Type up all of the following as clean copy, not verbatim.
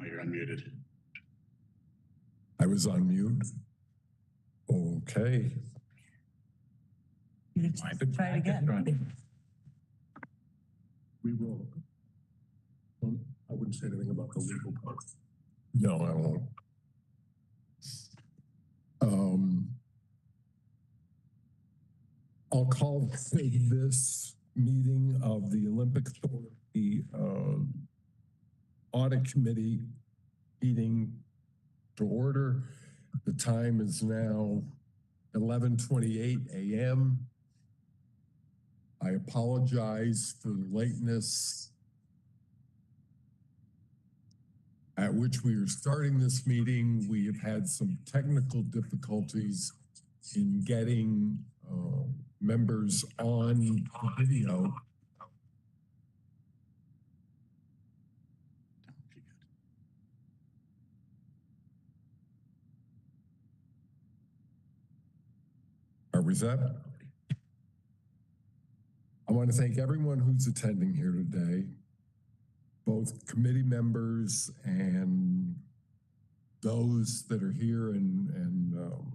Oh, you're unmuted. I was on mute. Okay. You try it again. We will. I wouldn't say anything about the legal part. No, I won't. I'll call this meeting of the Olympic Authority Audit Committee meeting to order. The time is now 11:28 a.m. I apologize for the lateness at which we are starting this meeting. We have had some technical difficulties in getting members on the video. Are we set? I want to thank everyone who's attending here today, both committee members and those that are here and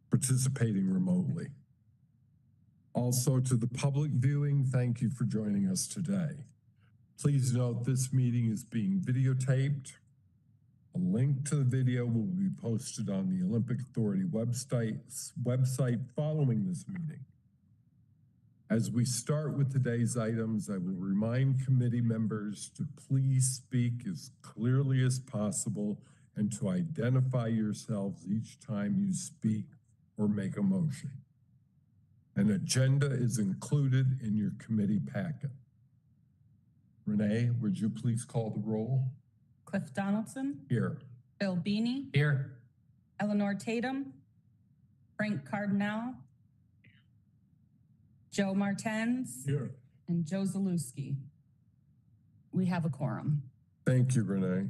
participating remotely. Also to the public viewing, thank you for joining us today. Please note this meeting is being videotaped. A link to the video will be posted on the Olympic Authority website following this meeting. As we start with today's items, I will remind committee members to please speak as clearly as possible and to identify yourselves each time you speak or make a motion. An agenda is included in your committee packet. Renee, would you please call the roll? Cliff Donaldson. Here. Bill Beanie. Here. Eleanor Tatum. Frank Cardinal. Joe Martens. Here. And Joe Zalewski. We have a quorum. Thank you, Renee.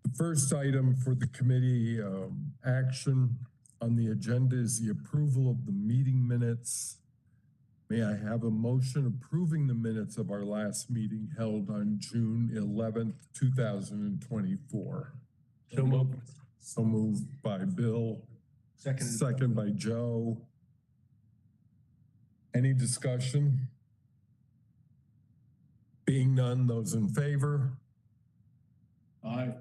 The first item for the committee action on the agenda is the approval of the meeting minutes. May I have a motion approving the minutes of our last meeting held on June 11th, 2024? So moved. So moved by Bill. Second by Joe. Any discussion? Being none, those in favor? Aye.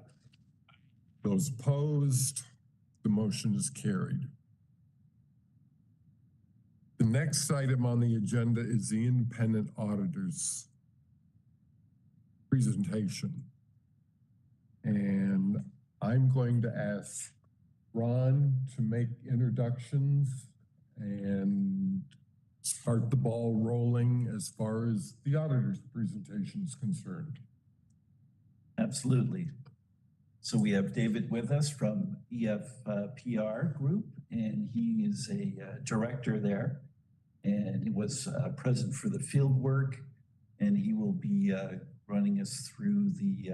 Those opposed? The motion is carried. The next item on the agenda is the independent auditor's presentation. And I'm going to ask Ron to make introductions and start the ball rolling as far as the auditor's presentation is concerned. Absolutely. So we have David with us from EFPR Group, and he is a director there, and he was present for the field work, and he will be running us through the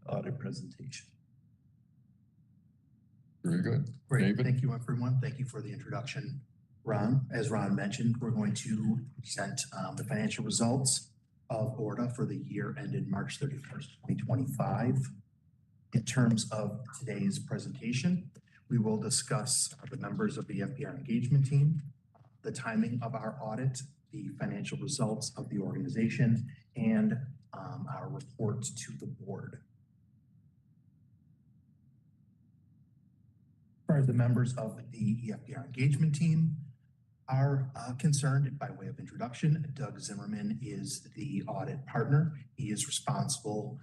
audit presentation. Very good. Great. David? Thank you, everyone. Thank you for the introduction, Ron. As Ron mentioned, we're going to present the financial results of ORDA for the year ended March 31st, 2025. In terms of today's presentation, we will discuss the members of the FPR engagement team, the timing of our audit, the financial results of the organization, and our report to the board. As far as the members of the EFPR engagement team are concerned, by way of introduction, Doug Zimmerman is the audit partner. He is responsible.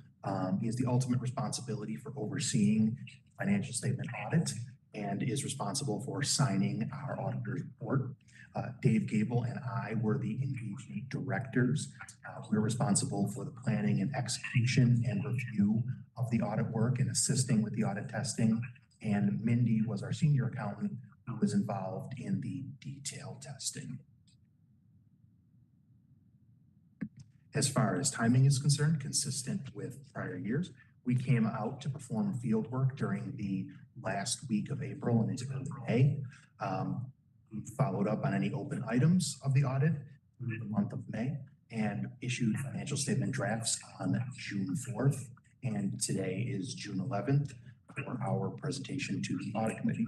He has the ultimate responsibility for overseeing financial statement audit and is responsible for signing our auditor's report. Dave Gable and I were the engagement directors. We're responsible for the planning and execution and review of the audit work and assisting with the audit testing. And Mindy was our senior accountant who was involved in the detail testing. As far as timing is concerned, consistent with prior years, we came out to perform field work during the last week of April and into early May. We followed up on any open items of the audit through the month of May and issued financial statement drafts on June 4th. and today is June 11th for our presentation to the audit committee.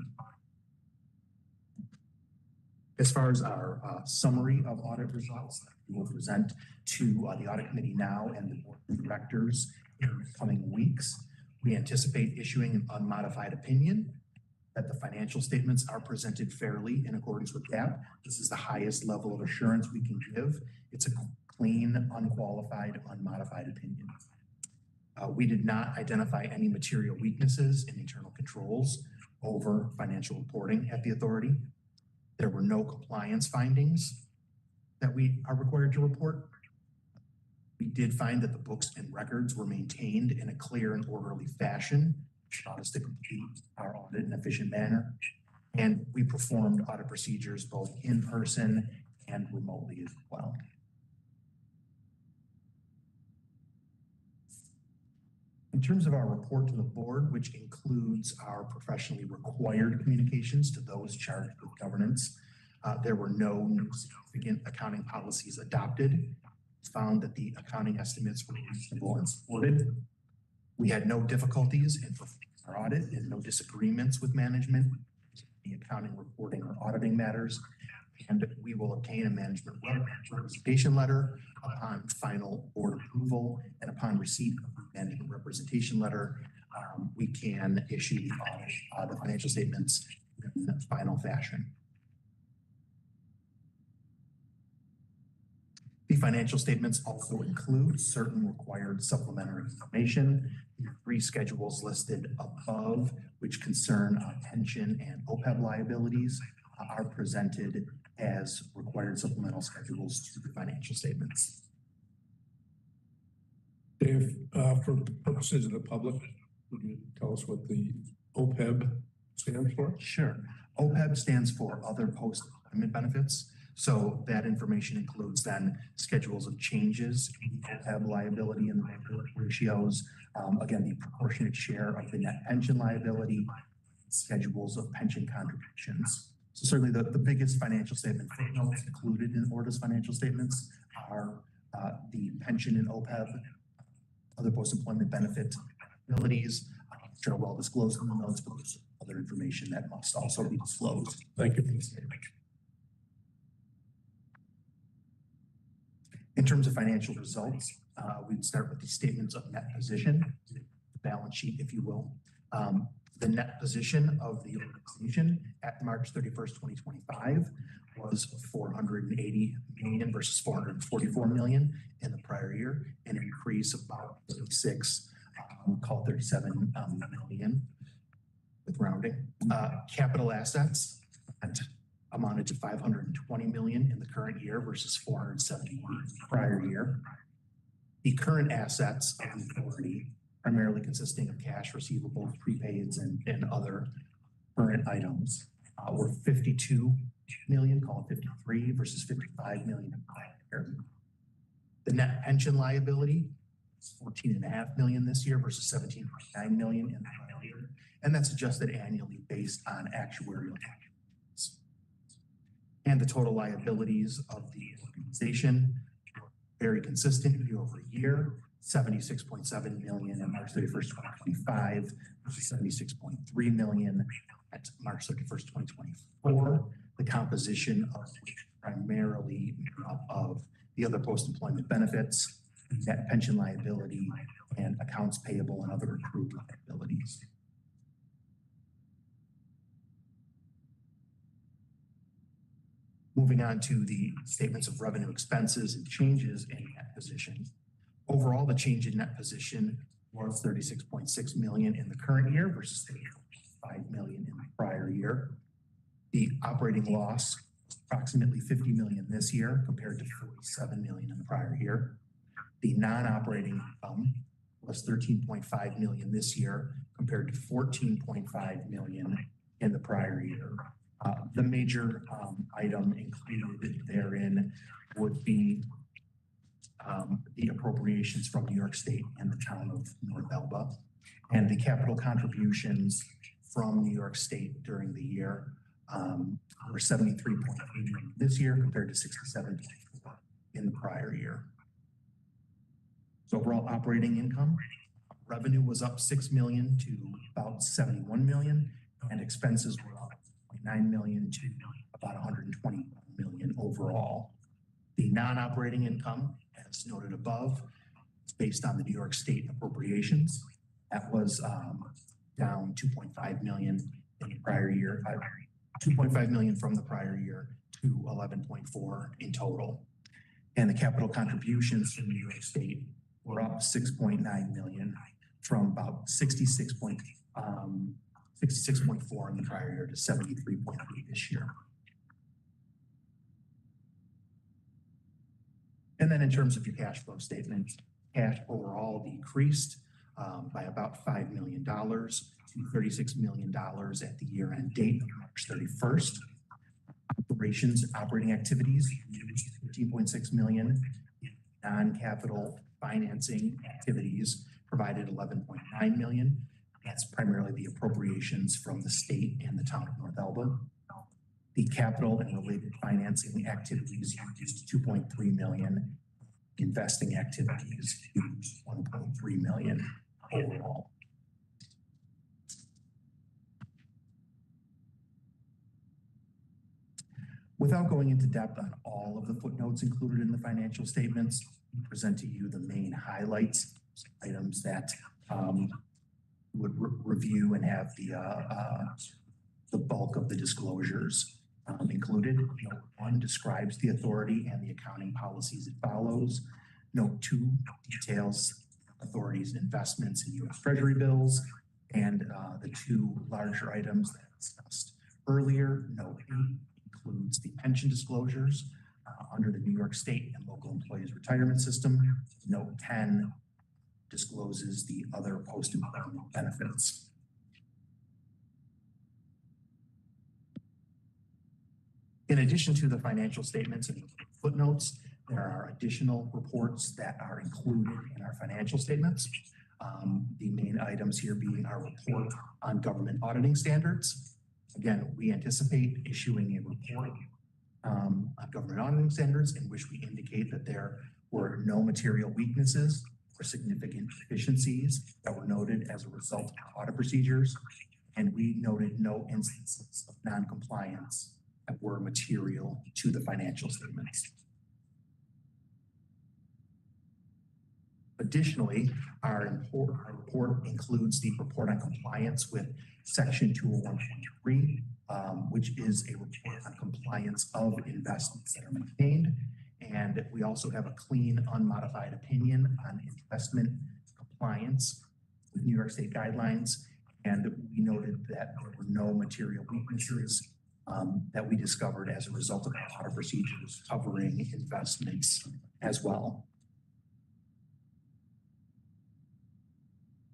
As far as our summary of audit results, we will present to the audit committee now and the board of directors in the coming weeks. We anticipate issuing an unmodified opinion that the financial statements are presented fairly in accordance with GAAP. This is the highest level of assurance we can give. It's a clean, unqualified, unmodified opinion. We did not identify any material weaknesses in internal controls over financial reporting at the authority. There were no compliance findings that we are required to report. We did find that the books and records were maintained in a clear and orderly fashion, which allowed us to complete our audit in an efficient manner. And we performed audit procedures both in person and remotely as well. In terms of our report to the board, which includes our professionally required communications to those charged with governance, there were no new significant accounting policies adopted. It's found that the accounting estimates were reasonable and supported. We had no difficulties in performing our audit and no disagreements with management, the accounting, reporting, or auditing matters. And we will obtain a management representation letter upon final board approval, and upon receipt of the management representation letter, we can issue the financial statements in final fashion. The financial statements also include certain required supplementary information. The 3 schedules listed above, which concern pension and OPEB liabilities, are presented as required supplemental schedules to the financial statements. Dave, for the purposes of the public, would you tell us what the OPEB stands for? Sure. OPEB stands for Other Post-Employment Benefits. So that information includes then schedules of changes in OPEB liability and the ratios, again, the proportionate share of the net pension liability, schedules of pension contributions. So certainly the biggest financial statement footnotes included in ORDA's financial statements are the pension and OPEB, other post-employment benefit abilities, which are well disclosed in the notes, but there's other information that must also be disclosed. Thank you for the statement. In terms of financial results, we'd start with the statements of net position, balance sheet, if you will. The net position of the organization at March 31st, 2025 was $480 million versus $444 million in the prior year, an increase of about 36, call it $37 million with rounding. Capital assets amounted to $520 million in the current year versus $470 million the prior year. The current assets of the authority, primarily consisting of cash, receivables, prepaids, and other current items, were $52 million, call it 53 versus $55 million in the prior year. The net pension liability is $14.5 million this year versus $17.9 million in the prior year, and that's adjusted annually based on actuarial calculations. And the total liabilities of the organization were very consistent year over year. $76.7 million on March 31st, 2025 versus $76.3 million at March 31st, 2024. The composition of which primarily made up of the other post-employment benefits, net pension liability, and accounts payable and other accrued liabilities. Moving on to the statements of revenue, expenses, and changes in net position. Overall, the change in net position was $36.6 million in the current year versus $5 million in the prior year. The operating loss was approximately $50 million this year compared to $47 million in the prior year. The non-operating income was $13.5 million this year compared to $14.5 million in the prior year. The major item included therein would be the appropriations from New York State and the town of North Elba, and the capital contributions from New York State during the year were $73.8 million this year compared to $67.4 in the prior year. So overall operating income revenue was up 6 million to about 71 million, and expenses were up 0.9 million to about 120 million overall. The non-operating income, as noted above, is based on the New York State appropriations. That was down 2.5 million in the prior year, 2.5 million from the prior year to 11.4 in total. And the capital contributions from New York State were up 6.9 million from about 66.4 in the prior year to 73.3 this year. And then in terms of your cash flow statement, cash overall decreased by about $5 million to $36 million at the year-end date of March 31st. Operating activities used $15.6 million. Non-capital financing activities provided $11.9 million. That's primarily the appropriations from the state and the town of North Elba. The capital and related financing activities used $2.3 million. Investing activities used $1.3 million overall. Without going into depth on all of the footnotes included in the financial statements, we present to you the main highlights, items that would review and have the bulk of the disclosures included. Note 1 describes the authority and the accounting policies it follows. Note 2 details authority's investments in U.S. Treasury bills and the two larger items that I discussed earlier. Note 8 includes the pension disclosures under the New York State and local employees retirement system. Note 10 discloses the other post-employment benefits. In addition to the financial statements and footnotes, there are additional reports that are included in our financial statements. The main items here being our report on government auditing standards. Again, we anticipate issuing a report on government auditing standards in which we indicate that there were no material weaknesses or significant deficiencies that were noted as a result of audit procedures, and we noted no instances of non-compliance that were material to the financial statements. Additionally, our report includes the report on compliance with Section 201.3, which is a report on compliance of investments that are maintained. And we also have a clean, unmodified opinion on investment compliance with New York State guidelines. And we noted that there were no material weaknesses that we discovered as a result of our audit procedures covering investments as well.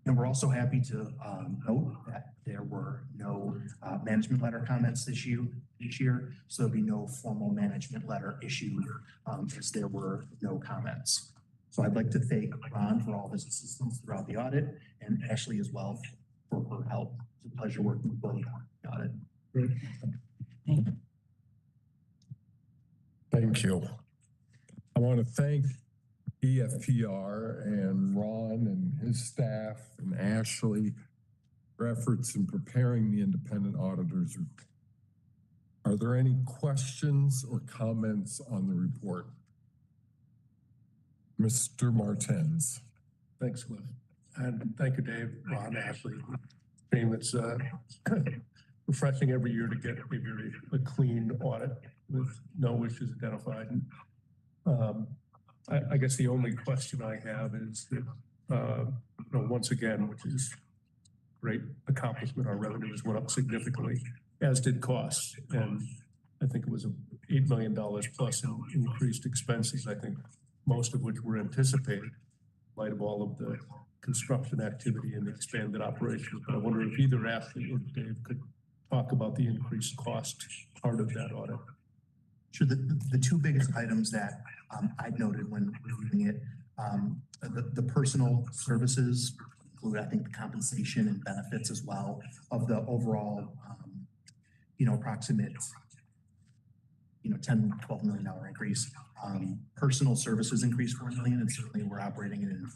And we're also happy to note that there were no management letter comments this year, so there'll be no formal management letter issued as there were no comments. So I'd like to thank Ron for all his assistance throughout the audit and Ashley as well for her help. It's a pleasure working with both of you on the audit. Great. Thank you. I want to thank EFPR and Ron and his staff and Ashley for efforts in preparing the independent auditors report. Are there any questions or comments on the report? Mr. Martens. Thanks, Cliff. And thank you, Dave, Ron, Ashley. Team, it's refreshing every year to get a clean audit with no issues identified. I guess the only question I have is that, once again, which is great accomplishment, our revenues went up significantly, as did costs. And I think it was $8 million plus in increased expenses, I think most of which were anticipated in light of all of the construction activity and the expanded operations. But I wonder if either Ashley or Dave could talk about the increased cost part of that audit. Sure. The two biggest items that I've noted when reviewing it, the personal services include, I think, the compensation and benefits as well of the overall, approximate $10, $12 million increase. Personal services increased 4 million, and certainly we're operating in an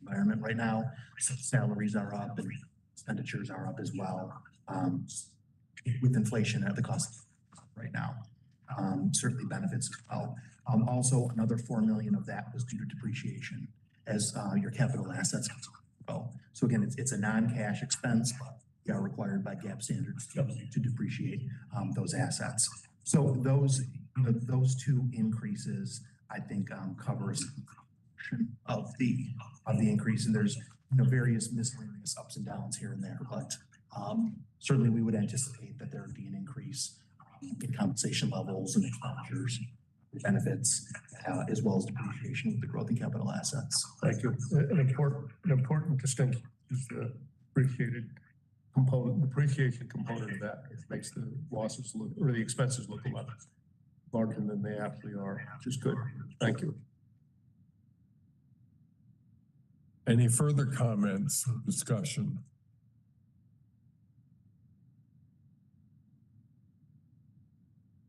environment right now. So salaries are up and expenditures are up as well. With inflation at the cost right now. Certainly benefits as well. Also another 4 million of that was due to depreciation as your capital assets grow. So again, it's a non-cash expense, but we are required by GAAP standards to depreciate those assets. So those two increases, I think, covers of the increase, and there's various miscellaneous ups and downs here and there, but certainly we would anticipate that there would be an increase in compensation levels and expenditures, benefits, as well as depreciation with the growth in capital assets. Thank you. An important distinction is the depreciation component of that. It makes the losses look, or the expenses look a lot larger than they actually are, which is good. Thank you. Any further comments, discussion?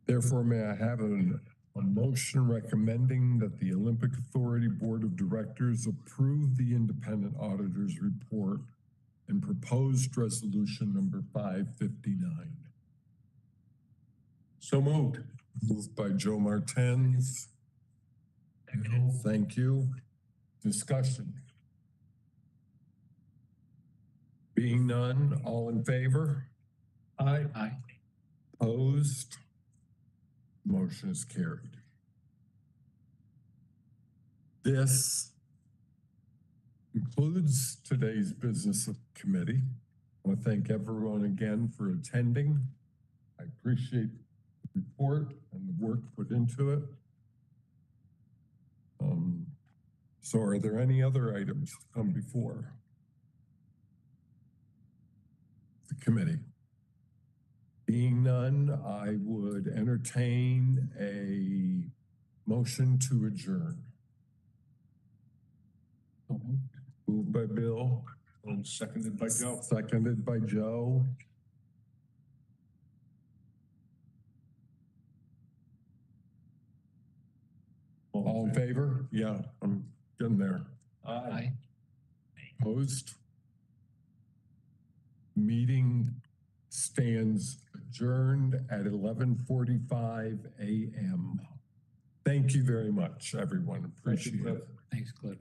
Therefore, may I have a motion recommending that the Olympic Authority Board of Directors approve the independent auditor's report and proposed resolution number 559. So moved. Moved by Joe Martens. Thank you. Discussion. Being none, all in favor? Aye. Opposed? Motion is carried. This concludes today's business of committee. I want to thank everyone again for attending. I appreciate the report and the work put into it. So are there any other items to come before the committee? Being none, I would entertain a motion to adjourn. Moved by Bill. And seconded by Joe. Seconded by Joe. All in favor? Yeah, I'm getting there. Aye. Opposed? Meeting stands adjourned at 11:45 a.m. Thank you very much, everyone. Appreciate it. Thanks, Cliff.